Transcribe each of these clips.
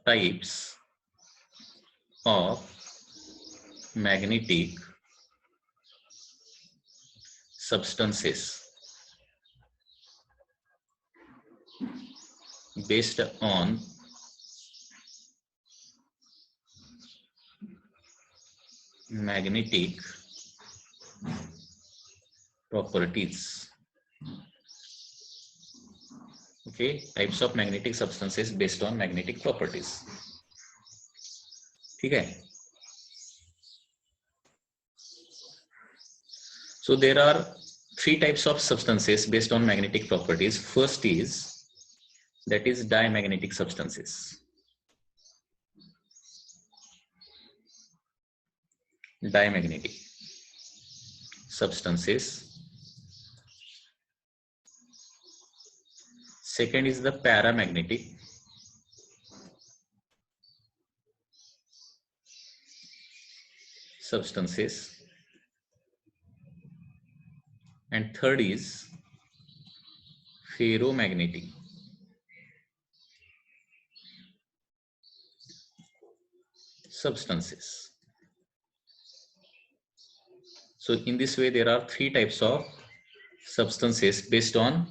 types of magnetic substances based on magnetic properties. Okay, types of magnetic substances based on magnetic properties. ठीक है. So there are three types of substances based on magnetic properties. First is that is diamagnetic substances. Diamagnetic substances. Second is the paramagnetic. Substances. And third is ferromagnetic substances. So in this way there are three types of substances based on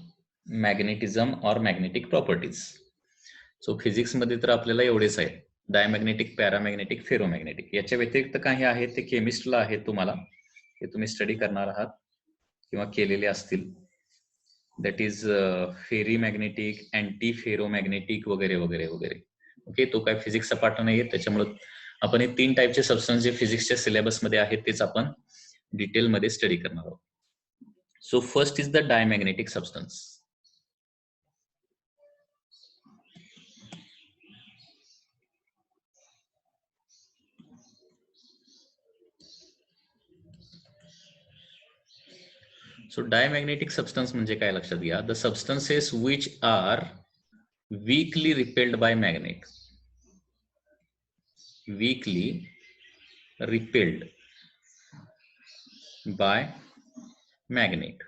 magnetism or magnetic properties. So physics मध्ये तर आपल्याला एवढेच आहे, diamagnetic, paramagnetic, ferromagnetic. याच्या व्यतिरिक्त काही आहेत ते केमिस्ट्रीला आहेत, तुम्हाला ते तुम्ही स्टडी करणार आहात किंवा केलेले असतील. That is ferrimagnetic, anti ferromagnetic वगैरे वगैरे वगैरे. ओके, तो काय फिजिक्सचा पार्ट नाही, त्याच्यामुळे आपण हे तीन टाईपचे सबस्टन्स जे फिजिक्सच्या सिलेबस मध्ये आहेत तेच आपण डिटेल मध्ये स्टडी करणार आहोत. So first is the diamagnetic substance. So diamagnetic substance म्हणजे काय लक्षात घ्या. The substances which are weakly repelled by magnet. Weakly repelled by magnet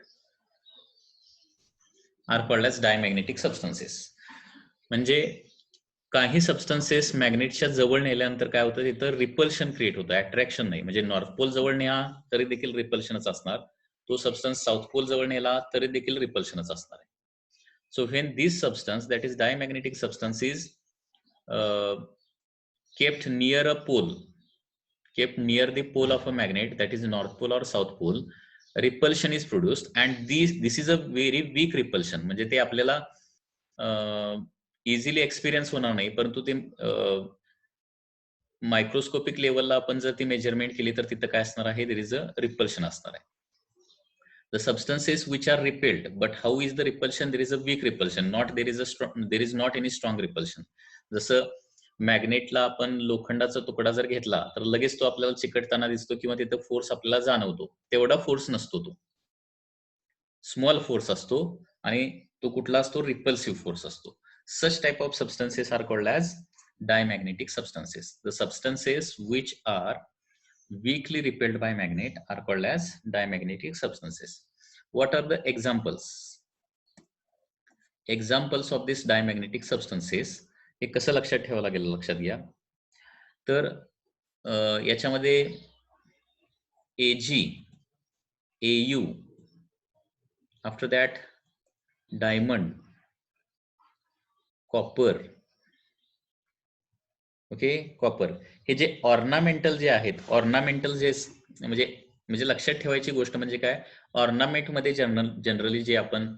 are called as diamagnetic substances. म्हणजे काही सबस्टन्सेस मॅग्नेटच्या जवळ नेल्यानंतर काय होतं, तिथं रिपल्शन क्रिएट होतं, अट्रॅक्शन नाही. म्हणजे नॉर्थ पोल जवळ न्या तरी देखील रिपल्शनच असणार, तो सबस्टन्स साऊथ पोल जवळ नेला तरी देखील रिपल्शनच असणार आहे. So when this substance that is diamagnetic substance is kept near a pole, kept near the pole of a magnet, that is north pole or south pole, repulsion is produced and this is a very weak repulsion. म्हणजे ते आपल्याला easily experience होणार नाही, परंतु ते microscopic लेवलला आपण जर ती मेजरमेंट केली तर तिथं काय असणार आहे, देयर इज अ रिपल्शन असणार आहे. The substances which are repelled, but how is the repulsion? There is a weak repulsion, not there is not any strong repulsion. जसं मॅग्नेटला आपण लोखंडाचा तुकडा जर घेतला तर लगेच तो आपल्याला चिकटताना दिसतो किंवा तिथं फोर्स आपल्याला जाणवतो, तेवढा फोर्स नसतो, तो स्मॉल फोर्स असतो आणि तो कुठला असतो, रिपल्सिव्ह फोर्स असतो. Such type of substances are called as diamagnetic substances. The substances which are weakly repelled by magnet are called as diamagnetic substances. What are the examples? Examples of this diamagnetic substances हे कसं लक्षात ठेवावं लागेल, लक्षात घ्या. तर याच्यामध्ये Ag, Au, after that diamond, copper. Okay, copper हे जे ऑर्नामेंटल जे आहेत, ऑर्नामेंटल जे म्हणजे लक्षात ठेवायची गोष्ट म्हणजे काय, ऑर्नामेंट मध्ये जनरली जे आपण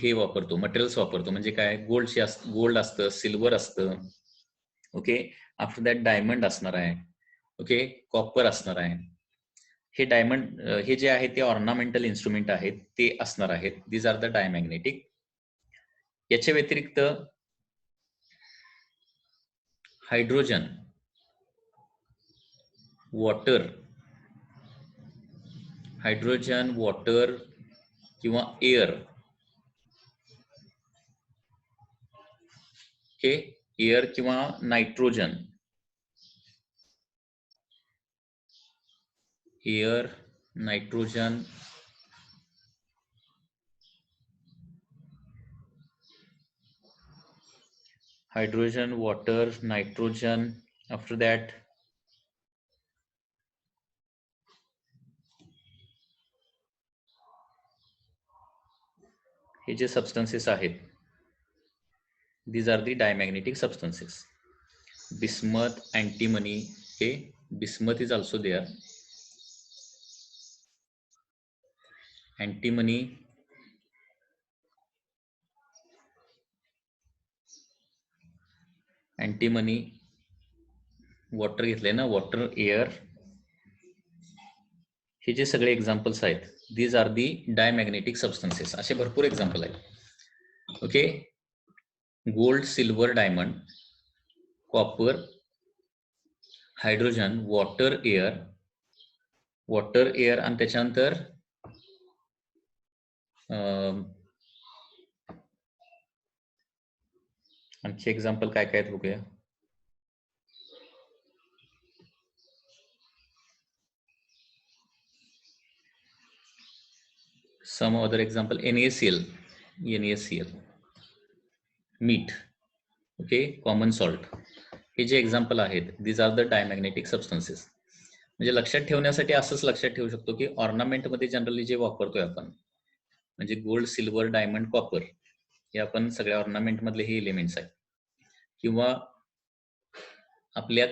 हे वापरतो, मटेरियल्स वापरतो, म्हणजे काय, गोल्ड असतं, सिल्वर असतं. ओके, आफ्टर दॅट डायमंड असणार आहे. ओके, कॉपर असणार आहे. हे डायमंड हे जे आहे ते ऑर्नामेंटल इन्स्ट्रुमेंट आहेत, ते असणार आहेत. These are the diamagnetic. याच्या व्यतिरिक्त हायड्रोजन, वॉटर, हायड्रोजन, वॉटर किंवा एअर. ओके, एअर किंवा nitrogen, air, nitrogen, hydrogen, water, nitrogen. After that, हे जे substances आहेत, these are the diamagnetic substances. Bismuth, antimony. Okay, bismuth is also there. Antimony, water घेतलंय ना, water, air, हे जे सगळे एक्झाम्पल्स आहेत, these are the diamagnetic substances. असे भरपूर एक्झाम्पल आहेत. Okay, gold, silver, diamond, copper, hydrogen, water, air आणि त्याच्यानंतर आणखी एक्झाम्पल काय काय आहेत बघूया. Some other example, NaCl, मीठ, ओके, कॉमन सॉल्ट. हे जे एक्झाम्पल आहेत, these are the diamagnetic substances. म्हणजे लक्षात ठेवण्यासाठी असंच लक्षात ठेवू शकतो की ऑर्नामेंट मध्ये जनरली जे वापरतोय आपण, म्हणजे गोल्ड, सिल्वर, डायमंड, कॉपर, हे आपण सगळ्या ऑर्नामेंट मधले हे एलिमेंट्स आहेत. किंवा आपल्या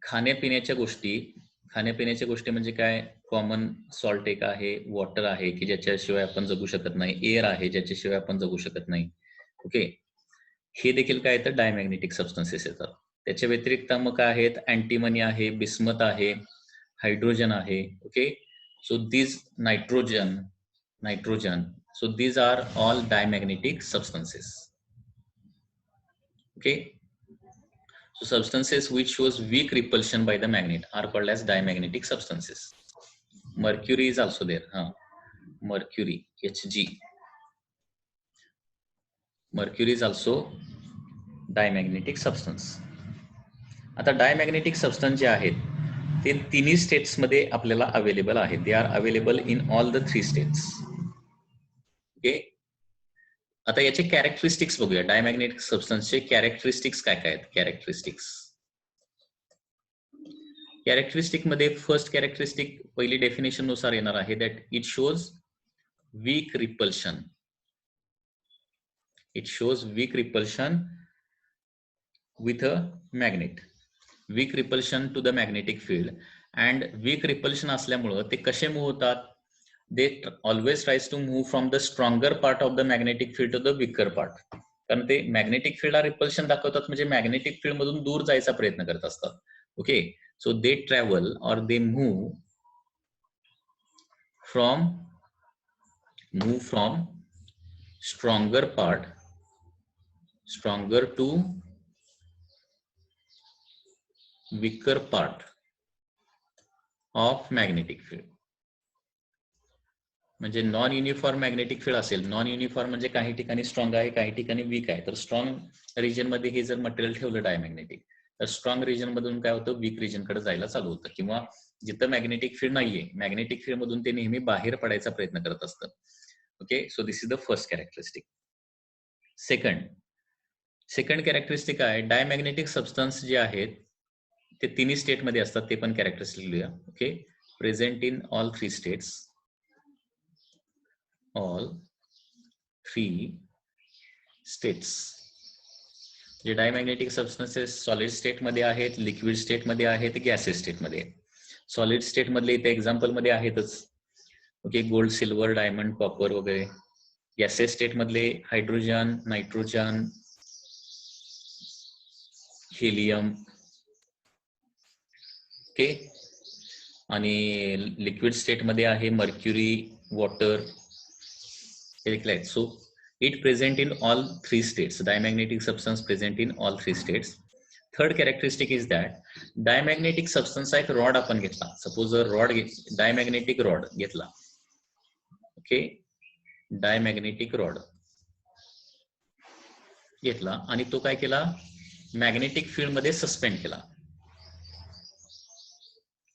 खाण्यापिण्याच्या गोष्टी म्हणजे काय, कॉमन सॉल्ट एक आहे, वॉटर आहे की ज्याच्याशिवाय आपण जगू शकत नाही, एअर आहे ज्याच्याशिवाय आपण जगू शकत नाही. ओके, हे देखील काय येतं, डायमॅग्नेटिक सबस्टन्सेस येतात. त्याच्या व्यतिरिक्त मग काय आहेत, अँटीमनी आहे, बिस्मथ आहे, हायड्रोजन आहे. Okay, so these nitrogen, so these are all diamagnetic substances. Okay, so substances which shows weak repulsion by the magnet are called as diamagnetic substances. Mercury is also there. Mercury, Hg, mercury is also diamagnetic substance. आता diamagnetic substance जे आहेत ते तिन्ही states मध्ये आपल्याला available आहेत. They are available in all the 3 states. Okay, आता याचे कॅरेक्टरिस्टिक्स बघूया. डायमॅग्नेटिक सबस्टन्सचे कॅरेक्टरिस्टिक्स काय काय आहेत. कॅरेक्टरिस्टिक मध्ये फर्स्ट कॅरेक्टरिस्टिक पहिली डेफिनेशन नुसार येणार आहे, that it shows weak repulsion. with a magnet, weak repulsion to the magnetic field. and weak repulsion असल्यामुळे ते कसे मूव्ह होतात, they always tries to move from the stronger part of the magnetic field to the weaker part. कारण ते magnetic फील्डला repulsion दाखवतात, म्हणजे magnetic field मधून दूर जायचा प्रयत्न करत असतात. ओके, सो दे ट्रॅव्हल और they move from stronger to weaker part of magnetic field. म्हणजे नॉन युनिफॉर्म मॅग्नेटिक फील्ड असेल, नॉन युनिफॉर्म म्हणजे काही ठिकाणी स्ट्रॉंग आहे, काही ठिकाणी वीक आहे. तर स्ट्रॉंग रिजन मध्ये हे जर मटेरियल ठेवलं डायमॅग्नेटिक, तर स्ट्रॉंग रिजन मधून काय होतं, वीक रिजन कडे जायला चालू होतं. किंवा जिथं मॅग्नेटिक फील्ड नाहीये, मॅग्नेटिक फील्ड मधून ते नेहमी बाहेर पडायचा प्रयत्न करत असतं. Okay, so this is the first characteristic. Second characteristic आहे, डायमॅग्नेटिक सबस्टन्स जे आहेत ते तिन्ही स्टेट मध्ये असतात. ते पण कॅरेक्टरिस्टिक लिहूया. Okay, present in all 3 states. जे डायमॅग्नेटिक सबस्टन्सेस सॉलिड स्टेट मध्ये आहेत, लिक्विड स्टेट मध्ये आहेत, गॅसेस स्टेट मध्ये. सॉलिड स्टेट मधले इथे एक्झाम्पल मध्ये आहेतच. Okay, gold, silver, diamond, copper वगैरे. गॅसेस स्टेट मधले हायड्रोजन, नायट्रोजन, हेलियम. ओके, आणि लिक्विड स्टेट मध्ये आहे मर्क्युरी, वॉटर, हे देखील आहेत. So it present in all 3 states. Diamagnetic substance present in all 3 states. Third characteristic is that diamagnetic substance एक rod आपण घेतला. सपोज रॉड, डायमॅग्नेटिक रॉड घेतला. ओके, डायमॅग्नेटिक रॉड घेतला आणि तो काय केला, मॅग्नेटिक फील्ड मध्ये सस्पेंड केला.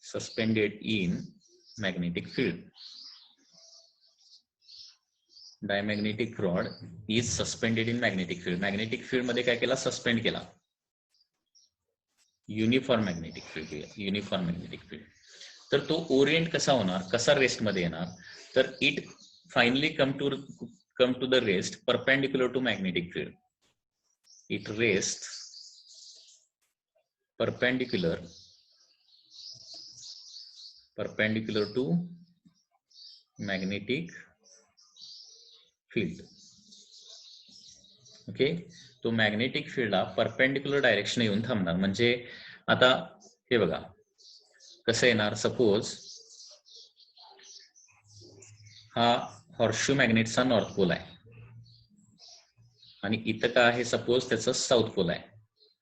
Suspended in magnetic field. Diamagnetic rod is suspended in magnetic field. Magnetic field मध्ये काय केला, सस्पेंड केला. Uniform magnetic field, uniform magnetic field. तर तो ओरिएंट कसा होणार, कसा रेस्ट मध्ये येणार, तर it finally come to the rest perpendicular to magnetic field. It rest perpendicular to magnetic field. Okay, तो मॅग्नेटिक फील्डला परपेंडिक्युलर डायरेक्शन येऊन थांबणार. म्हणजे आता हे बघा कसं येणार, सपोज हा हॉर्सशू मॅग्नेटचा नॉर्थ पोल आहे आणि इथं काय आहे, सपोज त्याचा साऊथ पोल आहे,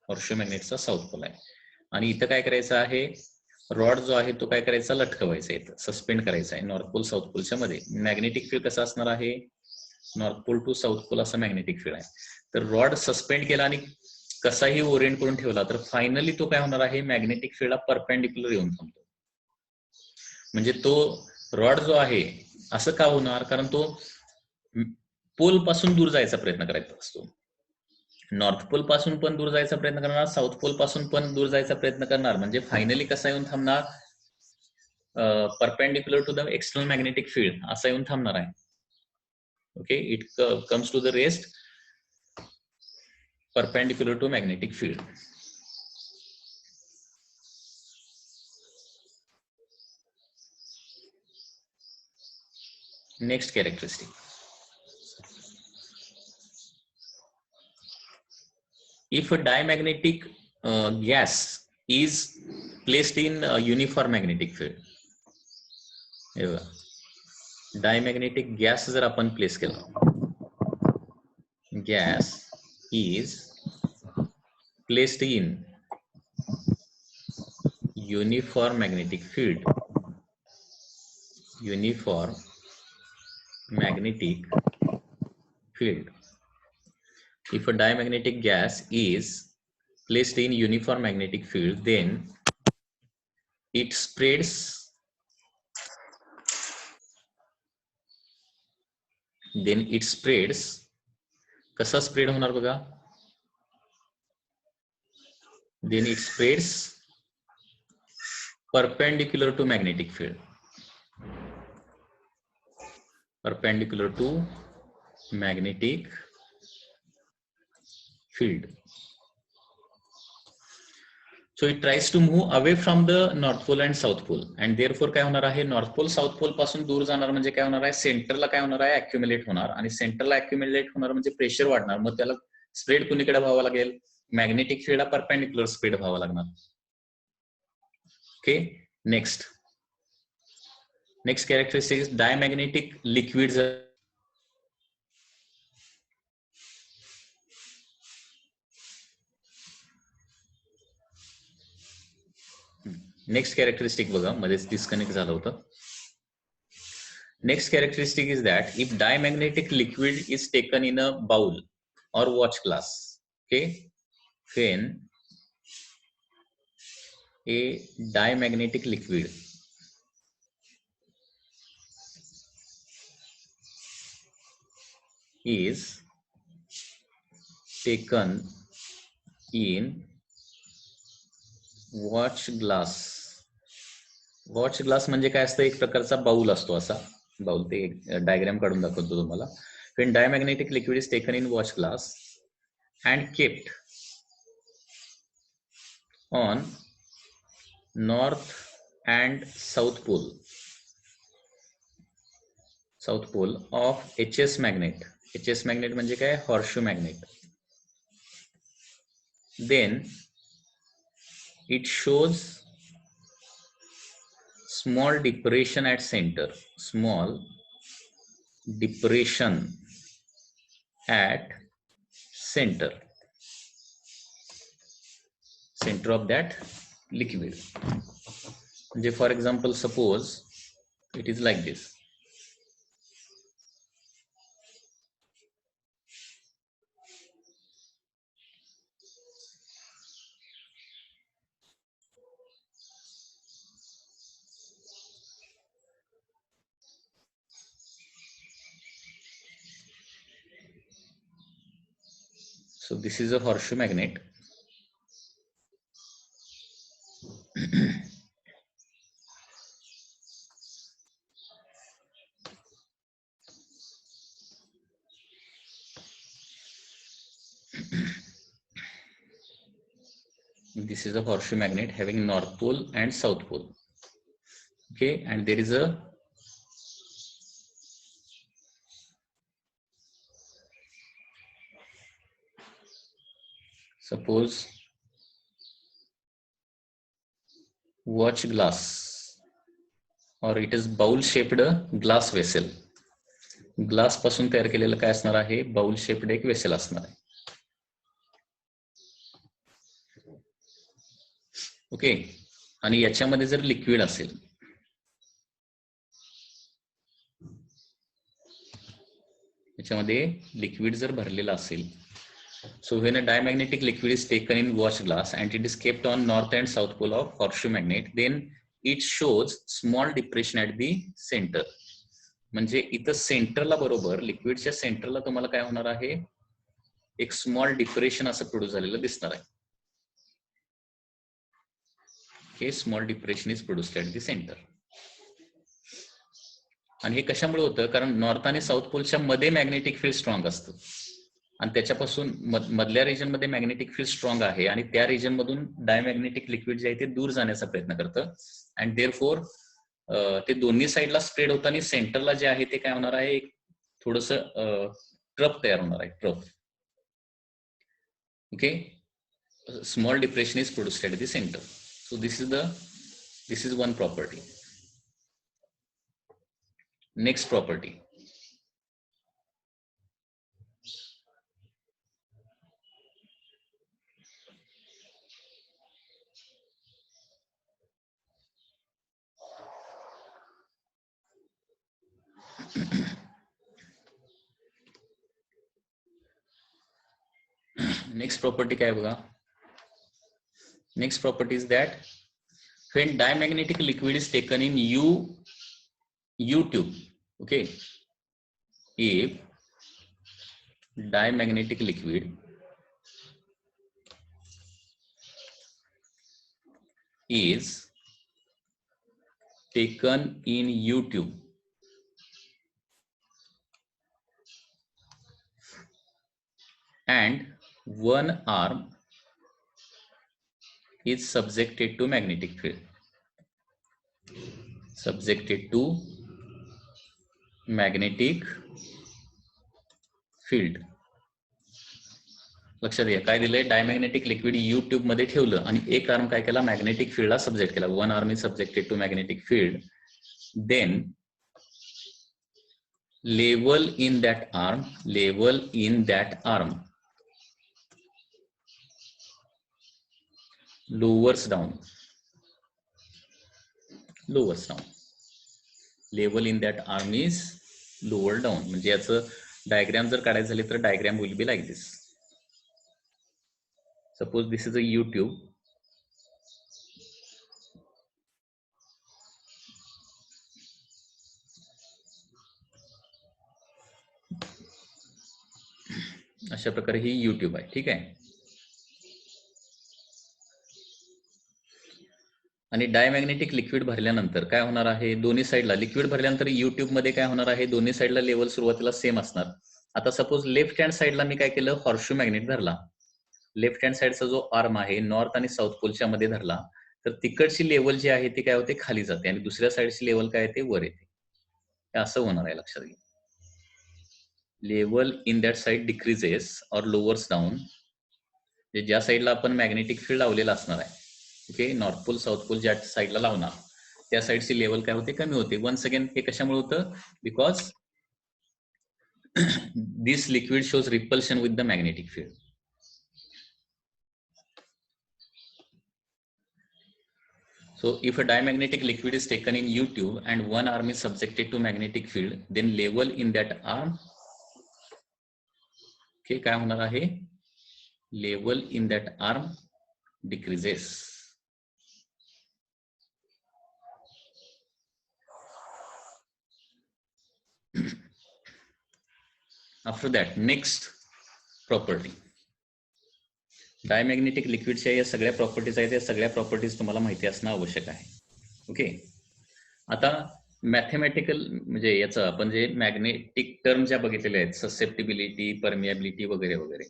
हॉर्सशू मॅग्नेटचा साऊथ पोल आहे. आणि इथं काय करायचं आहे, रॉड जो आहे तो काय करायचा, लटकवायचा आहे, सस्पेंड करायचा आहे नॉर्थ पोल साऊथ पोलच्या मध्ये. मॅग्नेटिक फील्ड कसं असणार आहे, north pole to south pole असं मॅग्नेटिक फील्ड आहे. तर रॉड सस्पेंड केला आणि कसाही ओरिएंट करून ठेवला तर फायनली तो काय होणार आहे, मॅग्नेटिक फील्डला परपेंडिक्युलर येऊन थांबतो. म्हणजे तो रॉड जो आहे असं का होणार, कारण तो पोल पासून दूर जायचा प्रयत्न करायचा असतो. नॉर्थ पोल पासून पण दूर जायचा प्रयत्न करणार, साऊथ पोल पासून पण दूर जायचा प्रयत्न करणार. म्हणजे फायनली कसा येऊन थांबणार, perpendicular to the external magnetic field असा येऊन थांबणार आहे. Okay, it comes to the rest perpendicular to magnetic field. Next characteristic. If a diamagnetic gas is placed in a uniform magnetic field, diamagnetic gas जर आपण place केला, gas is placed in uniform magnetic field, uniform magnetic field. If a diamagnetic gas is placed in uniform magnetic field, then it spreads कसा spread होणार बघा, then it spreads perpendicular to magnetic field, perpendicular to magnetic field. So it tries to move away from the north pole and south pole, and therefore काय होणार आहे, north pole south pole पासून दूर जाणार म्हणजे काय होणार आहे, सेंटरला काय होणार आहे, अक्युमुलेट होणार, आणि सेंटरला अक्युमुलेट होणार म्हणजे प्रेशर वाढणार. मग त्याला स्प्रेड कुणीकडे व्हावं लागेल, मॅग्नेटिक फील्डला परपेंडिक्युलर स्प्रेड व्हावं लागणार. Okay, next characteristic is diamagnetic liquids. Next characteristic बघा, मध्येच डिस्कनेक्ट झालं होतं. Next characteristic is that if diamagnetic liquid is taken in a bowl or watch glass, okay, when a diamagnetic liquid is taken in watch glass. Watch glass म्हणजे काय असतं, एक प्रकारचा bowl असतो, असा बाउल. ते डायग्राम काढून दाखवतो तुम्हाला. when diamagnetic liquid is taken in watch glass and kept on north and south pole of HS magnet. HS magnet म्हणजे काय, horseshoe magnet. then it shows small depression at center, small depression at center of that liquid. म्हणजे for example, suppose it is like this. So this is a horseshoe magnet. This is a horseshoe magnet having north pole and south pole. Okay, and there is a suppose watch glass, or it is bowl shaped glass vessel. Glass पासून तयार केलेलं काय असणार आहे, bowl shaped एक vessel असणार आहे. Okay, आणि याच्यामध्ये जर लिक्विड असेल, याच्यामध्ये लिक्विड जर भरलेलं असेल, so when a diamagnetic liquid is taken in watch glass and it is kept on north and south pole of horseshoe magnet, then it shows small depression at the center. म्हणजे इथं सेंटरला बरोबर लिक्विडच्या सेंटरला तुम्हाला काय होणार आहे, एक स्मॉल डिप्रेशन असं प्रोड्यूस झालेलं दिसणार आहे. हे small depression is produced at the centre. आणि हे कशामुळे होतं, कारण नॉर्थ आणि साऊथ पोलच्या मध्ये मॅग्नेटिक फील्ड स्ट्रॉंग असतं आणि त्याच्यापासून मधल्या रिजन मध्ये मॅग्नेटिक फील्ड स्ट्रॉंग आहे आणि त्या रिजन मधून डायमॅग्नेटिक लिक्विड जे आहे ते दूर जाण्याचा प्रयत्न करतं. अँड देअरफॉर ते दोन्ही साईडला स्प्रेड होतं आणि सेंटरला जे आहे ते काय होणार आहे, एक थोडस ट्रफ तयार होणार आहे, trough. Okay, small depression is produced at the centre. So this is one property. Next property. Next property काय बघा. Next property is that when diamagnetic liquid is taken in U tube, okay, if diamagnetic liquid is taken in U tube and one arm is subjected to magnetic field. Subjected to magnetic field. लक्षात घ्या काय दिलंय, diamagnetic liquid you tube मध्ये ठेवलं आणि एक arm काय केला, मॅग्नेटिक फील्डला सब्जेक्ट केला. One arm is subjected to magnetic field. Then level in that arm lowers down. Level in that arm is lower down. म्हणजे याचं डायग्राम जर काढायचं झाले तर diagram will be like this. Suppose this is a U tube. अशा प्रकारे ही U tube आहे, ठीक आहे. आणि डायमॅग्नेटिक लिक्विड भरल्यानंतर काय होणार आहे, दोन्ही साईडला लिक्विड भरल्यानंतर यू ट्यूब मध्ये काय होणार आहे, दोन्ही साईडला लेवल सुरुवातीला सेम असणार. आता सपोज लेफ्ट हँड साईडला मी काय केलं, हॉर्शू मॅग्नेट धरला. लेफ्ट हँड साईडचा जो आर्म आहे नॉर्थ आणि साऊथ पोलच्या मध्ये धरला, तर तिकडची लेवल जी आहे ती काय होते, खाली जाते आणि दुसऱ्या साईडची लेवल काय येते, वर येते. असं होणार आहे, लक्षात घ्या. Level in that side decreases or lowers down. ज्या साईडला आपण मॅग्नेटिक फील्ड लावलेला असणार आहे, okay, north pole south pole ज्या साईडला लावणार त्या साईडची लेवल काय होते, कमी होते. वन्स अगेन हे कशामुळे होतं, because this liquid shows repulsion with the magnetic field. So if a diamagnetic liquid is taken in U tube and one arm is subjected to magnetic field, then level in that arm, okay, काय होणार आहे, level in that arm decreases. After that, next property. Diamagnetic लिक्विडच्या या सगळ्या properties आहेत, या सगळ्या properties तुम्हाला माहिती असणं आवश्यक आहे. ओके, आता मॅथमॅटिकल म्हणजे याचं आपण जे मॅग्नेटिक टर्म ज्या बघितलेल्या आहेत, ससेप्टिबिलिटी, परमिएबिलिटी वगैरे वगैरे,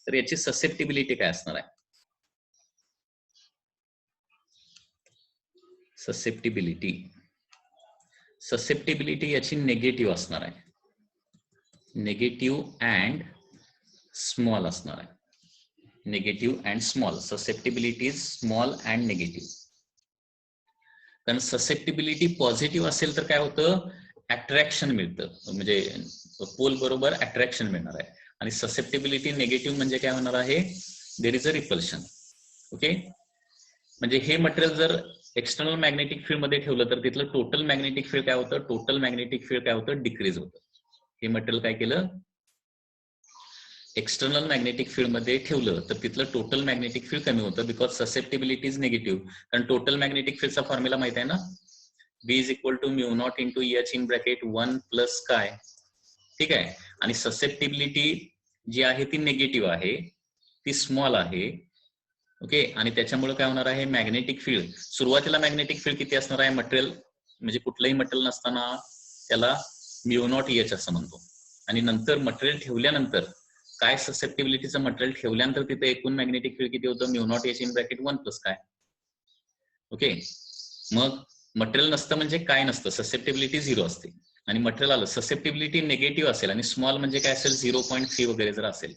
तर याची ससेप्टिबिलिटी काय असणार आहे? ससेप्टिबिलिटी याची निगेटिव्ह असणार आहे. निगेटिव्ह अँड स्मॉल असणार आहे. Negative and small. Susceptibility is small and negative. कारण ससेप्टिबिलिटी पॉझिटिव्ह असेल तर काय होतं? अट्रॅक्शन मिळतं, म्हणजे पोल बरोबर अट्रॅक्शन मिळणार आहे. आणि ससेप्टिबिलिटी निगेटिव्ह म्हणजे काय होणार आहे? There is a repulsion. Okay, म्हणजे हे मटेरियल जर एक्सटर्नल मॅग्नेटिक फील्ड मध्ये ठेवलं तर तिथलं टोटल मॅग्नेटिक फील्ड काय होतं? टोटल मॅग्नेटिक फील्ड काय होतं? डिक्रीज होतं. हे मटेरियल काय केलं? एक्सटर्नल मॅग्नेटिक फील्ड मध्ये ठेवलं तर तिथलं टोटल मॅग्नेटिक फील्ड कमी होतं, बिकॉज ससेप्टिबिलिटी इज निगेटिव्ह. कारण टोटल मॅग्नेटिक फील्डचा फॉर्म्युला माहित आहे ना, B is equal to mu naught into H in bracket 1 plus काय. ठीक आहे, आणि ससेप्टिबिलिटी जी आहे ती निगेटिव्ह आहे, ती स्मॉल आहे. ओके, आणि त्याच्यामुळे काय होणार आहे? मॅग्नेटिक फील्ड, सुरुवातीला मॅग्नेटिक फील्ड किती असणार आहे? मटेरियल म्हणजे कुठलंही मटेरियल नसताना त्याला म्यू नॉट H असं म्हणतो. आणि नंतर मटेरियल ठेवल्यानंतर काय, ससेप्टिबिलिटीचं मटेरियल ठेवल्यानंतर तिथे एकूण मॅग्नेटिक फील्ड किती होतं? Mu naught H in bracket 1 plus काय. ओके, मग मटेरियल नसतं म्हणजे काय नसतं? ससेप्टिबिलिटी 0 असते. आणि मटेरियल आलं, ससेप्टिबिलिटी निगेटिव्ह असेल आणि स्मॉल म्हणजे काय असेल? 0.3 वगैरे जर असेल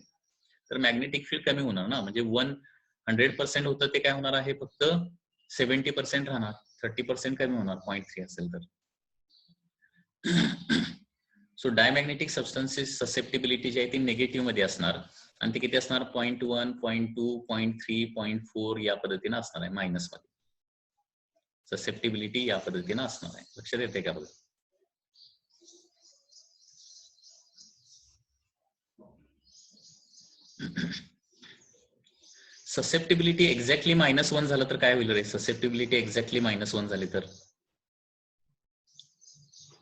तर मॅग्नेटिक फील्ड कमी होणार ना. म्हणजे 100% होतं ते काय होणार आहे? फक्त 70% राहणार, 30% कमी होणार 0.3 असेल तर. सो डायमॅग्नेटिक सबस्टन्सेस ससेप्टिबिलिटी जी आहे ती निगेटिव्ह मध्ये असणार, आणि ते किती असणार? 0.1, 0.2, 0.3, 0.4 या पद्धतीने असणार आहे मायनस मध्ये. ससेप्टिबिलिटी या पद्धतीने असणार आहे. लक्षात येते का बघा? ससेप्टिबिलिटी एक्झॅक्टली -1 झालं तर काय होईल रे? ससेप्टिबिलिटी एक्झॅक्टली -1 झाली तर,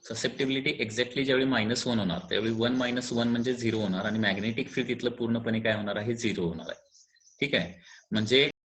ससेप्टिबिलिटी एक्झॅक्टली ज्यावेळी -1 होणार त्यावेळी 1 - 1 म्हणजे 0 होणार, आणि मॅग्नेटिक फील्ड तिथलं पूर्णपणे काय होणार आहे? 0 होणार आहे. ठीक आहे, म्हणजे